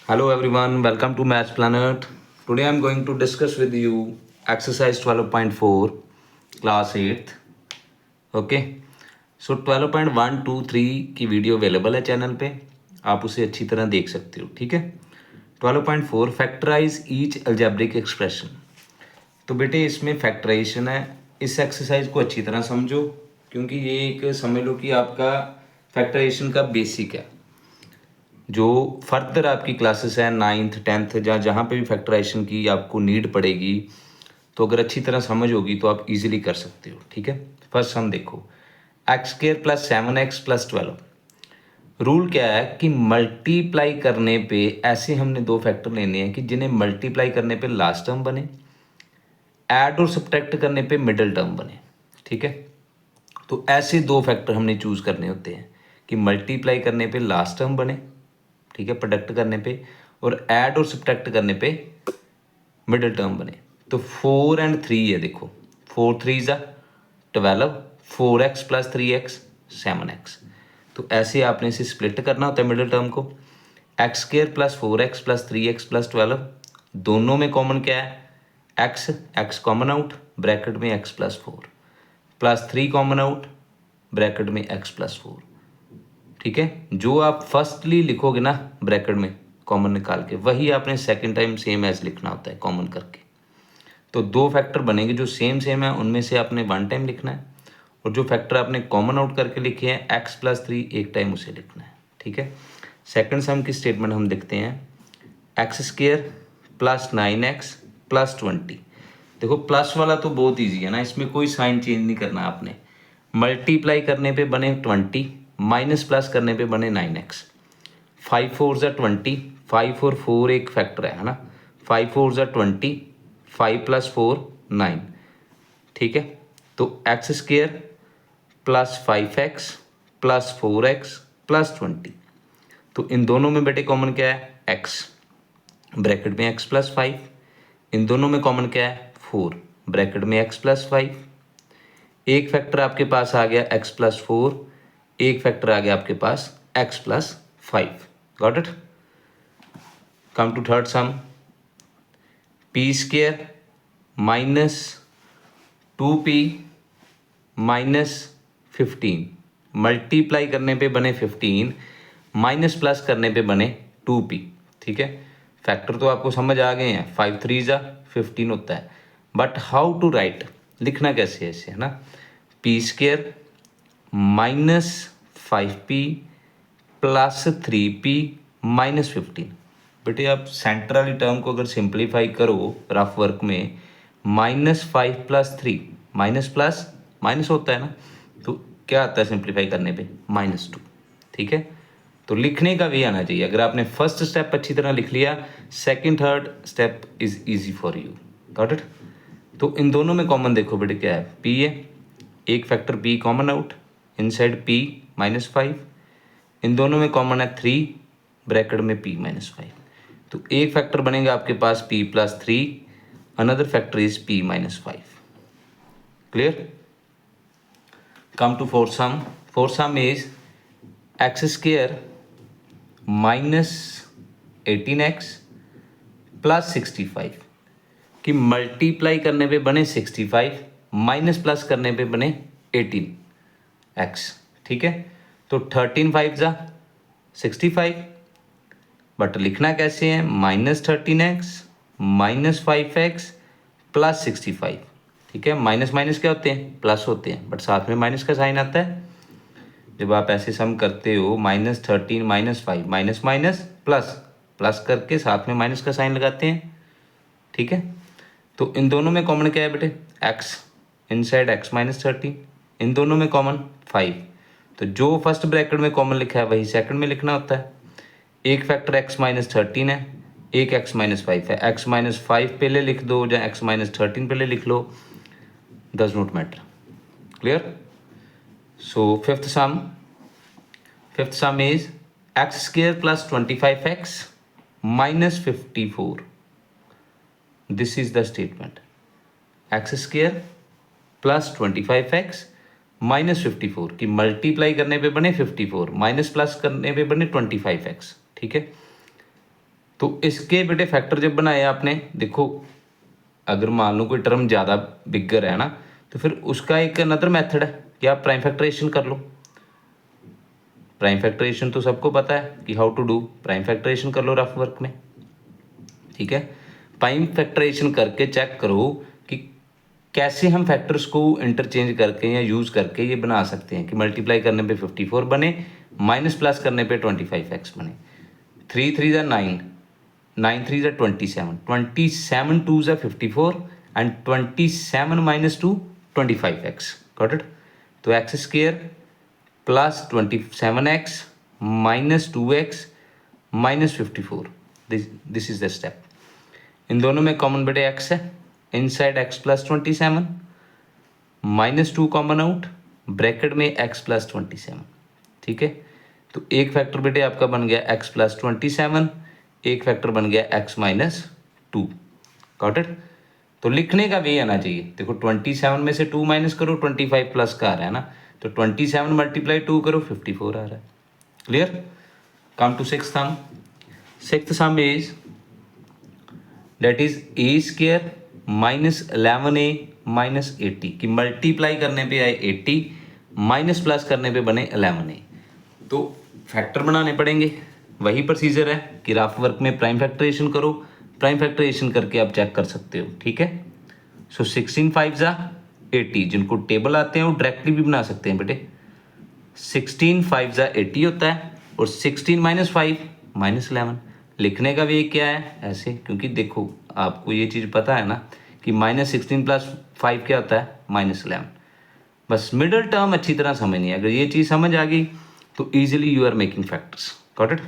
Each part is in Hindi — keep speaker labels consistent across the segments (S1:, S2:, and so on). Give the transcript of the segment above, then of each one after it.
S1: Hello everyone, welcome to Maths Planet. Today I'm going to discuss with you exercise 12.4 class 8th. Okay so 12.1 2 3 की वीडियो अवेलेबल है चैनल पे, आप उसे अच्छी तरह देख सकते हो। ठीक है। 12.4 फैक्टराइज ईच अलजेब्रिक एक्सप्रेशन। तो बेटे इसमें फैक्टराइजेशन है। इस एक्सरसाइज को अच्छी तरह समझो क्योंकि ये एक समझ लो कि आपका फैक्टराइजेशन का बेसिक है। जो फर्दर आपकी क्लासेस हैं 9th 10th जहाँ पे भी फैक्टराइजेशन की आपको नीड पड़ेगी, तो अगर अच्छी तरह समझ होगी तो आप इजीली कर सकते हो। ठीक है। फर्स्ट हम देखो x square plus 7x plus 12। Rule क्या है कि मल्टीप्लाई करने पे ऐसे हमने दो फैक्टर लेने हैं कि जिन्हें मल्टीप्लाई करने पे लास्ट टर्म बने, ऐड और सब्ट्रैक्ट करने पे मिडिल टर्म बने। ठीक है। तो ऐसे दो फैक्टर हमने चूज करने होते हैं कि मल्टीप्लाई करने पे लास्ट टर्म बने, ठीक है, प्रोडक्ट करने पे, और ऐड और सब्ट्रैक्ट करने पे मिडिल टर्म बने। तो 4 and 3 है, देखो 4 3 ज़ा 12, 4x प्लस 3x 7x। तो ऐसे आपने इसे स्प्लिट करना होता है मिडिल टर्म को। X square plus 4x plus 3x plus 12, दोनों में कॉमन क्या है? x कॉमन आउट, ब्रैकेट में x plus 4, plus 3 common out, bracket में x प्लस 4। ठीक है। जो आप फर्स्टली लिखोगे ना ब्रैकेट में कॉमन निकाल के, वही आपने सेकंड टाइम सेम एज लिखना होता है कॉमन करके। तो दो फैक्टर बनेंगे जो सेम सेम है, उनमें से आपने वन टाइम लिखना है, और जो फैक्टर आपने कॉमन आउट करके लिखे हैं x प्लस 3, एक टाइम उसे लिखना है। ठीक है। सेकंड सम की स्टेटमेंट हम देखते हैं। X square plus 9x plus 20। देखो प्लस वाला तो बहुत ईजी है ना, इसमें कोई साइन चेंज नहीं करना आपने। मल्टीप्लाई करने पे बने 20, माइनस प्लस करने पे बने 9x। 5 4 ज़ा 20, 5 और 4 एक फैक्टर है ना, 5 4 ज़ा 20, 5 प्लस 4 9। ठीक है। तो x square plus 5x plus 4x plus 20। तो इन दोनों में बेटे कॉमन क्या है? x, ब्रैकेट में x प्लस 5। इन दोनों में कॉमन क्या है? 4, ब्रैकेट में x प्लस 5। एक फैक्टर आपके पास आ गया x प्लस 4, एक फैक्टर आ गया आपके पास x plus 5। Got it. Come to third sum. P square minus 2p minus 15, multiply करने पे बने 15, माइनस प्लस करने पे बने 2p। ठीक है। फैक्टर तो आपको समझ आ गए हैं, 5 3 ज़ा 15 होता है, बट हाउ टू राइट, लिखना कैसे है इसे, है ना। P square minus 5p plus 3p minus 15। बेटे आप सेंटर वाली टर्म को अगर सिंप्लीफाई करो रफ वर्क में, -5 प्लस 3, माइनस प्लस माइनस होता है ना, तो क्या आता है सिंप्लीफाई करने पे? -2। ठीक है। तो लिखने का भी आना चाहिए। अगर आपने फर्स्ट स्टेप अच्छी तरह लिख लिया, second third step is easy for you. Got it. तो इन दोनों में कॉमन देखो बेटे क्या है? p है, एक factor p common out, inside p -5। इन दोनों में कॉमन है 3, ब्रैकेट में p -5। तो एक फैक्टर बनेगा आपके पास p plus 3, another factor is p -5। Clear. Come to fourth sum. Fourth sum is x square minus 18x plus 65 कि मल्टीप्लाई करने पे बने 65, माइनस प्लस करने पे बने 18x। ठीक है। तो 13 5 ज़ा 65, बट लिखना कैसे है? -13x minus 5x plus 65। ठीक है। माइनस माइनस क्या होते हैं? प्लस होते हैं, बट साथ में माइनस का साइन आता है। जब आप ऐसे सम करते हो -13 -5 माइनस माइनस प्लस, प्लस करके साथ में माइनस का साइन लगाते हैं। ठीक है। तो इन दोनों में कॉमन क्या है बेटे? x, इनसाइड x -13, इन दोनों में कॉमन 5। तो जो फर्स्ट ब्रैकेट में कॉमन लिखा है वही सेकंड में लिखना होता है। एक फैक्टर x -13 है, एक x -5 है। x -5 पहले लिख दो या x -13 पहले लिख लो, does not matter. Clear. So fifth sum is x square plus 25x minus 54। This is the statement. X square plus 25x minus 54 की मल्टीप्लाई करने पे बने 54, माइनस प्लस करने पे बने 25x। ठीक है। तो इसके बेटे फैक्टर जब बनाए आपने, देखो अगर मान लो कोई टर्म ज़्यादा बिगर है ना, तो फिर उसका एक अनदर मेथड है कि आप प्राइम फैक्टराइजेशन कर लो। प्राइम फैक्टराइजेशन तो सबको पता है कि how to do, prime factorisation कर लो रफ वर्क में, ठीक है। प्राइम फैक्टराइजेशन करके चेक करो कि कैसे हम फैक्टर्स को इंटरचेंज करके या यूज़ करके ये बना सकते हैं कि मल्टीप्लाई करने पे 54 बने, माइनस प्लस करने पे 25x बने। 3 3 ज़ा 9, 9 3 ज़ा 27, 27 2 ज़ा 54 and 27 minus 2 25x, got it. तो x square plus 27x minus 2x minus 54, this is the step. इन दोनों में कॉमन बेटे x है, inside x plus 27 minus 2 common out, bracket में x प्लस 27, ठीक है। तो एक फैक्टर बेटे आपका बन गया x प्लस 27, एक फैक्टर बन गया x माइनस 2, गॉट इट। तो लिखने का वे आना चाहिए, देखो 27 में से 2 माइनस करो 25 प्लस का आ रहा है ना, तो 27 मल्टीप्लाई 2 करो 54 आ रहा है। Clear. Come to sixth sum. Sixth sum is that is a square minus 11a minus 80 कि मल्टीप्लाई करने पे आए 80, माइनस प्लस करने पे बने 11a। तो फैक्टर बनाने पड़ेंगे, वही प्रोसीजर है कि रफ वर्क में प्राइम फैक्टराइजेशन करो, प्राइम फैक्टराइजेशन करके आप चेक कर सकते हो, ठीक है। सो 16 5 ज़ा 80, जिनको टेबल आते हैं वो डायरेक्टली भी बना सकते हैं बेटे। 16 5 ज़ा 80 होता है और 16 माइनस 5 माइनस 11। लिखने का वे क्या है ऐसे, क्योंकि देखो आपको ये चीज़ पता है ना कि माइनस 16 प्लस 5 क्या होता है माइनस 11। बस मिडल टर्म अच्छी तरह समझनी है, अगर ये चीज़ समझ आ गई तो easily you are making factors, got it.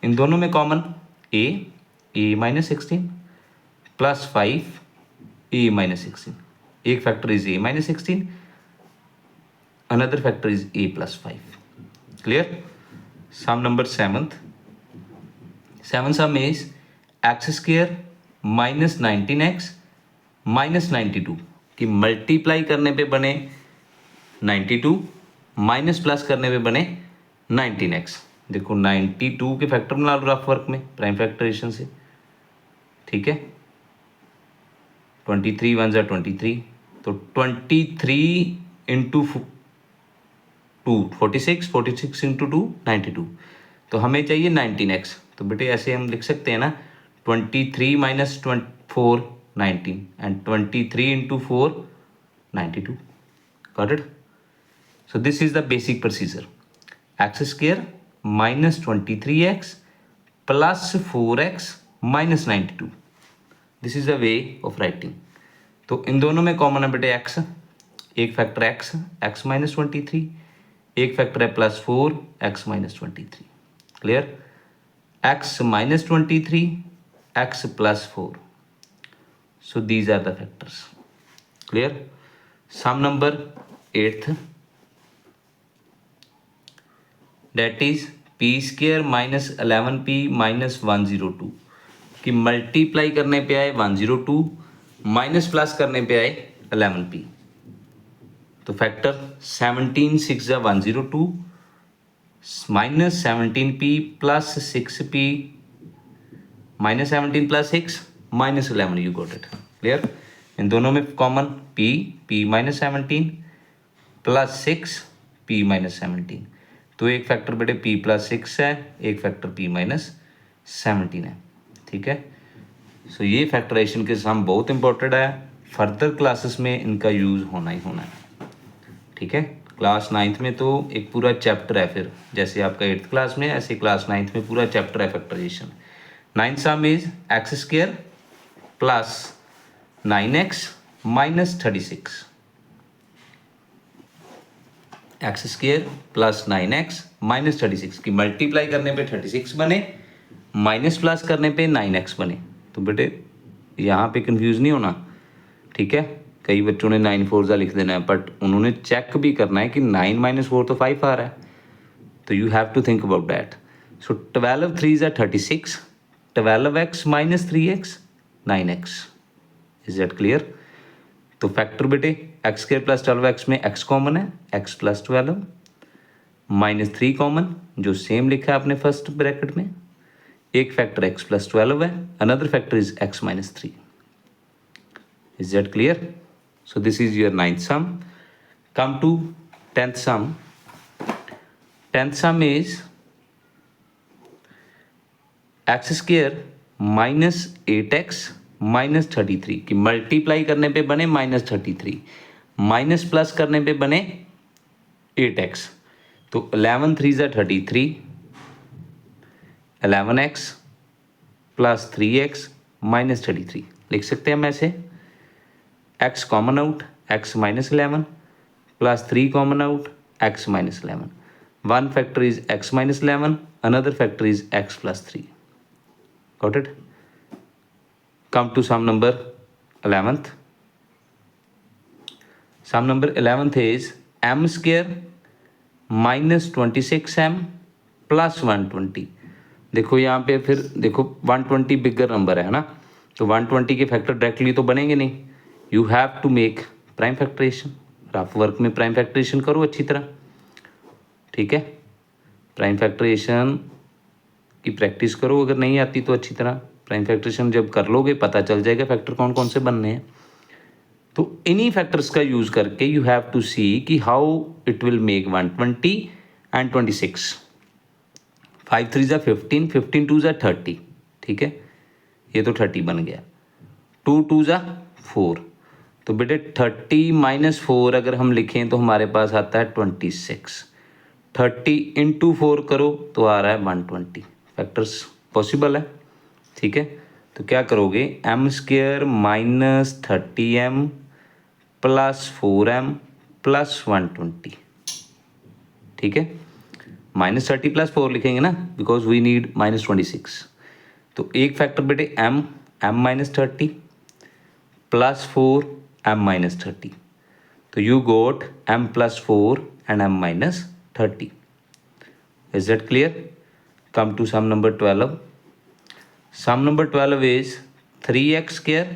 S1: इन दोनों में common a minus 16 plus 5 a minus 16, एक factor is a minus 16, another factor is a plus 5। Clear. Sum number seventh sum is x square minus 19x minus 92 कि मल्टीप्लाई करने पे बने 92, माइनस प्लस करने पे बने 19x। देखो 92 के फैक्टर बना लो रफ वर्क में प्राइम फैक्टराइजेशन से, ठीक है। 23 1 ज़ा 23, तो 23 इंटू 2 46, 46 इंटू 2 92, तो हमें चाहिए 19x। तो बेटे ऐसे हम लिख सकते हैं ना 23 minus 4 19 and 23 into 4 92, got it. So this is the basic procedure. X square minus 23x plus 4x minus 92. This is the way of writing. तो इन दोनों में कॉमन है बेटे x, एक फैक्टर x माइनस 23, एक फैक्टर है plus 4 x minus 23। Clear. x minus 23, x plus 4. So these are the factors. Clear. Sum number 8th, that is p square minus 11p minus 102 कि मल्टीप्लाई करने पे आए 102, माइनस प्लस करने पे आए 11p। तो फैक्टर 17 6 ज़ा 102 minus 17p plus 6p minus 17 plus 6 minus 11, you got it. Clear. इन दोनों में common p minus 17 plus 6 p minus 17, तो एक फैक्टर बेटे p प्लस 6 है, एक फैक्टर p माइनस 17 है, ठीक है। सो ये फैक्टराइजेशन के सम बहुत इंपॉर्टेंट है, फर्दर क्लासेस में इनका यूज़ होना ही होना है, ठीक है। क्लास 9th में तो एक पूरा चैप्टर है, फिर जैसे आपका 8th क्लास में ऐसे क्लास 9th में पूरा चैप्टर है factorisation. 9th sum is x square plus 9x minus 36, x square plus 9x minus 36 की मल्टीप्लाई करने पे 36 बने, माइनस प्लस करने पे 9x बने। तो बेटे यहाँ पे कंफ्यूज नहीं होना, ठीक है। कई बच्चों ने 9 4 ज़ा लिख देना है, बट उन्होंने चेक भी करना है कि 9 माइनस 4 तो 5 आ रहा है, तो you have to think about that. So 12 3 ज़ा 36, 12x minus 3x 9x, is that clear. तो फैक्टर बेटे एक्स स्क्र प्लस 12x में x कॉमन है, x प्लस 12 माइनस 3 कॉमन जो सेम लिखा है आपने फर्स्ट ब्रैकेट में, एक फैक्टर एक्स प्लस 12 है, another factor is x minus 3. Is that clear? So this is your 9th sum. Come to 10th sum. 10th sum is x square minus 8x minus 33 कि मल्टीप्लाई करने पे बने माइनस 33, माइनस प्लस करने पे बने 8x. तो 11 3 ज़ा 33, 11x प्लस 3x माइनस 33 लिख सकते हैं हम ऐसे. x common out, x minus 11 plus 3 common out, x minus 11. One factor is x minus 11, another factor is x plus 3. Got it? Come to sum number 11th. Sum number 11th is m square minus 26m plus 120. देखो यहाँ पे फिर देखो 120 बिगर नंबर है ना, तो 120 के फैक्टर डायरेक्टली तो बनेंगे नहीं. You have to make prime factorisation. Rough work में प्राइम फैक्टरेशन करो अच्छी तरह, ठीक है. प्राइम फैक्टरेशन की प्रैक्टिस करो, अगर नहीं आती तो अच्छी तरह प्राइम फैक्टरेशन जब कर लोगे पता चल जाएगा फैक्टर कौन कौन से बनने हैं. तो इन्हीं फैक्टर्स का यूज़ करके यू हैव टू सी कि how it will make 120 and 26. 5 3 ज़ा 15, 15 2 ज़ा 30, ठीक है. ये तो 30 बन गया. 2 2 ज़ा 4. तो बेटे 30 माइनस 4 अगर हम लिखें तो हमारे पास आता है 26. 30 इंटू 4 करो तो आ रहा है 120. फैक्टर्स पॉसिबल है, ठीक है. तो क्या करोगे, m square minus 30m plus 4m plus 120, ठीक है. माइनस 30 प्लस 4 लिखेंगे ना, बिकॉज वी नीड माइनस 26. तो एक फैक्टर बेटे m minus 30 plus 4 m minus 30. तो you got m plus 4 and m minus 30. Is that clear? Come to sum number 12. Sum number 12 is 3x square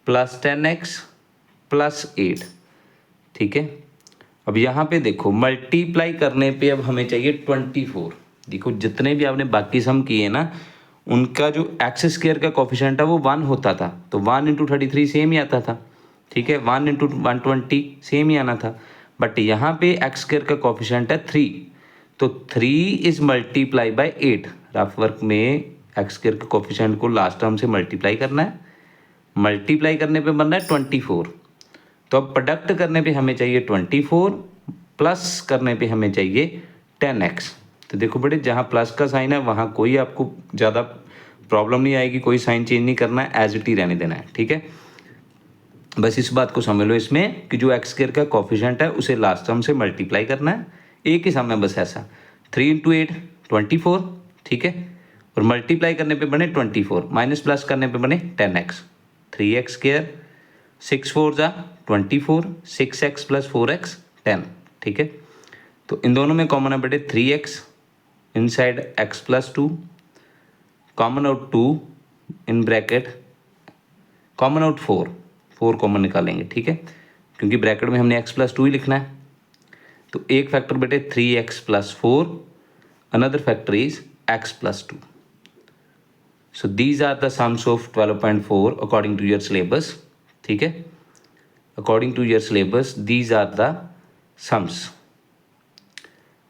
S1: plus 10x plus 8, ठीक है. अब यहाँ पे देखो मल्टीप्लाई करने पे अब हमें चाहिए 24. देखो जितने भी आपने बाकी सम किए ना उनका जो एक्स स्क्वायर का कोफिशिएंट है वो 1 होता था, तो 1 इंटू 33 सेम ही आता था, ठीक है. 1 इंटू 120 सेम ही आना था. बट यहाँ पे एक्स स्क्वायर का कोफिशिएंट है 3, तो 3 is multiply by 8. Rough work में एक्स स्क्वायर के कोफिशिएंट को लास्ट टर्म से मल्टीप्लाई करना है. मल्टीप्लाई करने पे बनना है 24. तो अब प्रोडक्ट करने पे हमें चाहिए 24, प्लस करने पे हमें चाहिए 10x. तो देखो बेटे जहाँ प्लस का साइन है वहाँ कोई आपको ज़्यादा प्रॉब्लम नहीं आएगी, कोई साइन चेंज नहीं करना है, एज इट ही रहने देना है, ठीक है. बस इस बात को समझ लो इसमें कि जो एक्स स्क्वायर का कोफिशिएंट है उसे लास्ट टर्म से मल्टीप्लाई करना है. एक ही सम है बस ऐसा, 3 इंटू 8 24, ठीक है. और मल्टीप्लाई करने पे बने 24, माइनस प्लस करने पे बने 10x. 3x स्क्वायर 6 4 ज़ा 24, 6x प्लस 4x 10, ठीक है. तो इन दोनों में कॉमन है बेटे 3x, inside x plus 2, common out 2 in bracket, common out 4 common निकालेंगे, ठीक है, क्योंकि ब्रैकेट में हमने x प्लस 2 ही लिखना है. तो एक फैक्टर बेटे 3x plus 4, another factor is x plus 2. So these are the sums of 12.4 according to your syllabus, ठीक है. According to your syllabus these are the sums.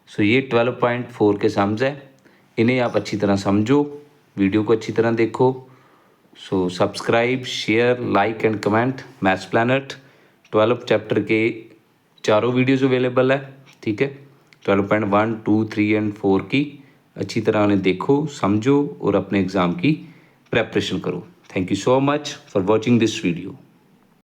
S1: So ये 12.4 के सम्स है, इन्हें आप अच्छी तरह समझो, वीडियो को अच्छी तरह देखो. So subscribe, share, like and comment. Maths planet 12 chapter के चारों वीडियोस अवेलेबल है, ठीक है. 12.1 2 3 एंड 4 की अच्छी तरह उन्हें देखो, समझो और अपने एग्ज़ाम की प्रेपरेशन करो. Thank you so much for watching this video.